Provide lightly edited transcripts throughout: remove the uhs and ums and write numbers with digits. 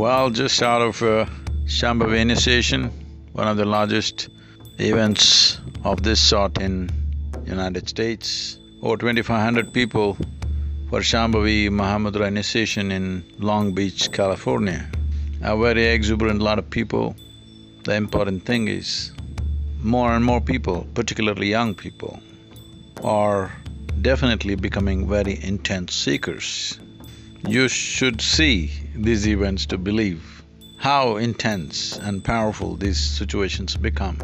Well, just out of Shambhavi initiation, one of the largest events of this sort in United States. Over 2,500 people for Shambhavi Mahamudra initiation in Long Beach, California. A very exuberant lot of people. The important thing is more and more people, particularly young people, are definitely becoming very intense seekers. You should see these events to believe how intense and powerful these situations become.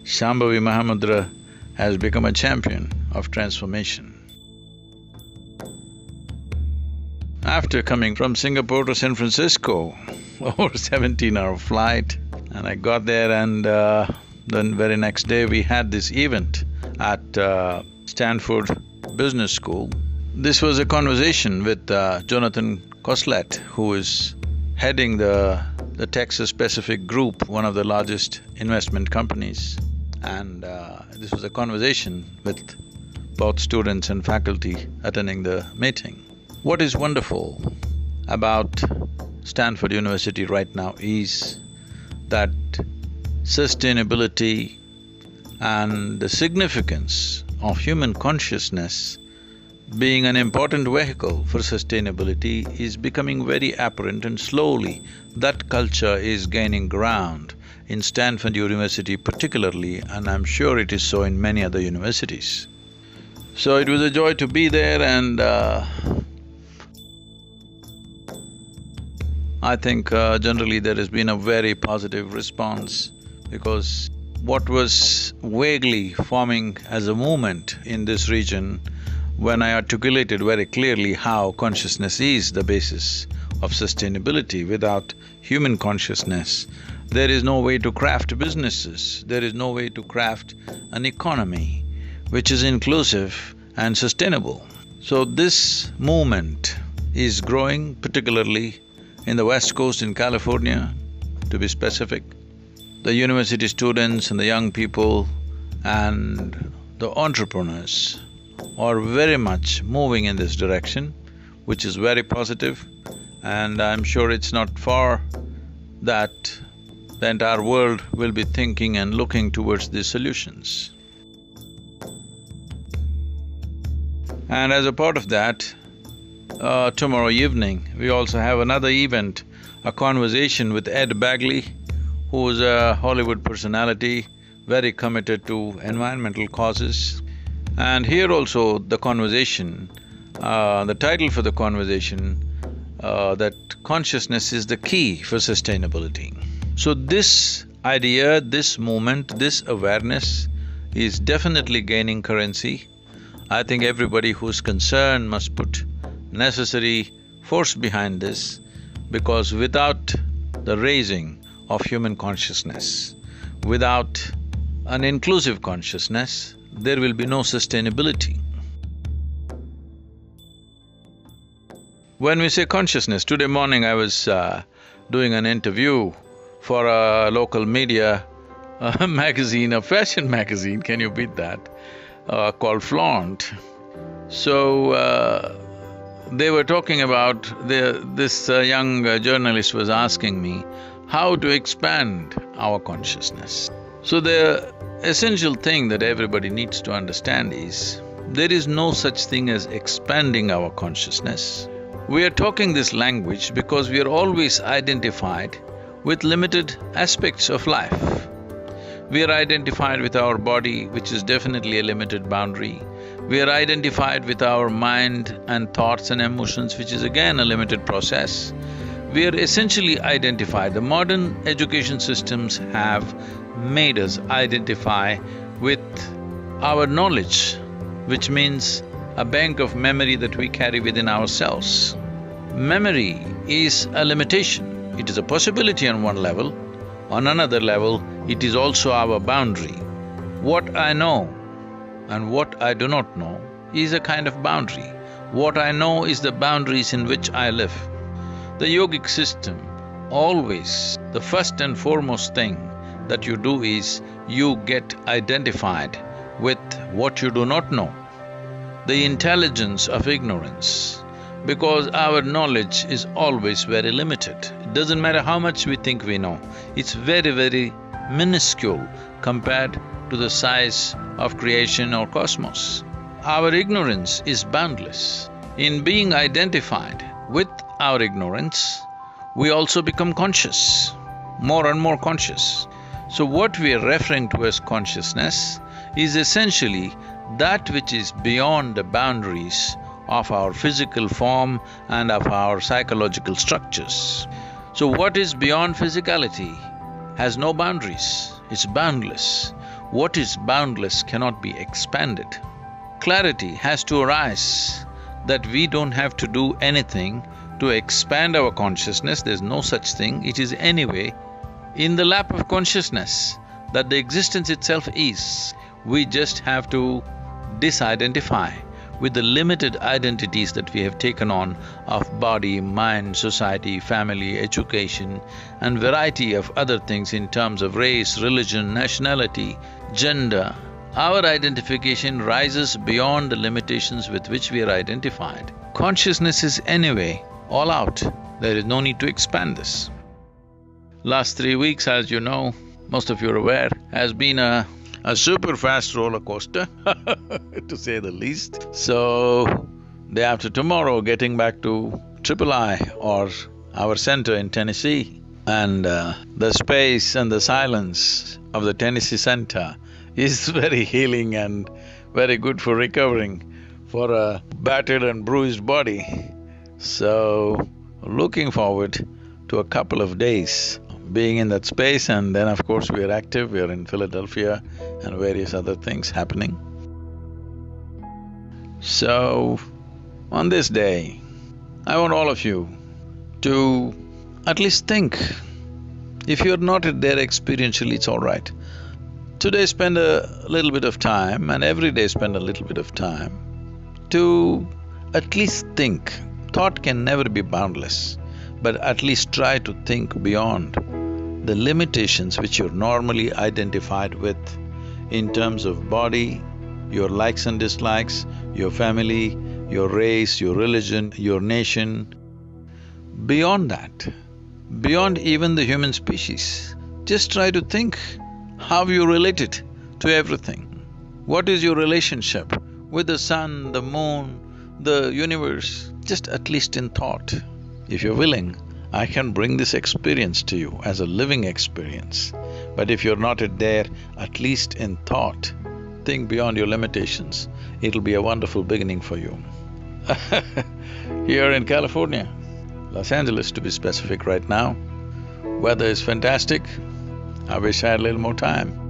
Shambhavi Mahamudra has become a champion of transformation. After coming from Singapore to San Francisco, over 17-hour flight, and I got there and then very next day we had this event at Stanford Business School. This was a conversation with Jonathan Koslet, who is heading the Texas Pacific Group, one of the largest investment companies. And this was a conversation with both students and faculty attending the meeting. What is wonderful about Stanford University right now is that sustainability and the significance of human consciousness being an important vehicle for sustainability is becoming very apparent, and slowly that culture is gaining ground in Stanford University particularly, and I'm sure it is so in many other universities. So it was a joy to be there, and I think generally there has been a very positive response, because what was vaguely forming as a movement in this region, when I articulated very clearly how consciousness is the basis of sustainability, without human consciousness, there is no way to craft businesses, there is no way to craft an economy which is inclusive and sustainable. So this movement is growing, particularly in the West Coast in California, to be specific. The university students and the young people and the entrepreneurs are very much moving in this direction, which is very positive, and I'm sure it's not far that the entire world will be thinking and looking towards these solutions. And as a part of that, tomorrow evening, we also have another event, a conversation with Ed Bagley, who is a Hollywood personality, very committed to environmental causes. And here also the conversation, the title for the conversation, that consciousness is the key for sustainability. So this idea, this movement, this awareness is definitely gaining currency. I think everybody who's concerned must put necessary force behind this, because without the raising of human consciousness, without an inclusive consciousness, there will be no sustainability. When we say consciousness, today morning I was doing an interview for a local media magazine, a fashion magazine, can you beat that, called Flaunt. So, they were talking about… this young journalist was asking me how to expand our consciousness. So the essential thing that everybody needs to understand is, there is no such thing as expanding our consciousness. We are talking this language because we are always identified with limited aspects of life. We are identified with our body, which is definitely a limited boundary. We are identified with our mind and thoughts and emotions, which is again a limited process. We are essentially identified. The modern education systems have made us identify with our knowledge, which means a bank of memory that we carry within ourselves. Memory is a limitation. It is a possibility on one level. On another level, it is also our boundary. What I know and what I do not know is a kind of boundary. What I know is the boundaries in which I live. The yogic system, always the first and foremost thing that you do is you get identified with what you do not know, the intelligence of ignorance, because our knowledge is always very limited. Doesn't matter how much we think we know, it's very, very minuscule compared to the size of creation or cosmos. Our ignorance is boundless. In being identified with our ignorance, we also become conscious, more and more conscious. So what we are referring to as consciousness is essentially that which is beyond the boundaries of our physical form and of our psychological structures. So what is beyond physicality has no boundaries, it's boundless. What is boundless cannot be expanded. Clarity has to arise that we don't have to do anything to expand our consciousness, there's no such thing, it is anyway in the lap of consciousness that the existence itself is. We just have to disidentify with the limited identities that we have taken on of body, mind, society, family, education and variety of other things in terms of race, religion, nationality, gender. Our identification rises beyond the limitations with which we are identified. Consciousness is anyway all out, there is no need to expand this. Last 3 weeks, as you know, most of you are aware, has been a super fast roller coaster to say the least. So, day after tomorrow, getting back to I or our center in Tennessee, and the space and the silence of the Tennessee center is very healing and very good for recovering for a battered and bruised body. So, looking forward to a couple of days being in that space, and then of course we are active, we are in Philadelphia and various other things happening. So, on this day, I want all of you to at least think. If you're not there experientially, it's all right. Today spend a little bit of time, and every day spend a little bit of time to at least think. Thought can never be boundless, but at least try to think beyond the limitations which you're normally identified with in terms of body, your likes and dislikes, your family, your race, your religion, your nation. Beyond that, beyond even the human species, just try to think how you relate it to everything. What is your relationship with the sun, the moon, the universe? Just at least in thought. If you're willing, I can bring this experience to you as a living experience. But if you're not there, at least in thought, think beyond your limitations. It'll be a wonderful beginning for you. Here in California, Los Angeles to be specific right now, weather is fantastic. I wish I had a little more time.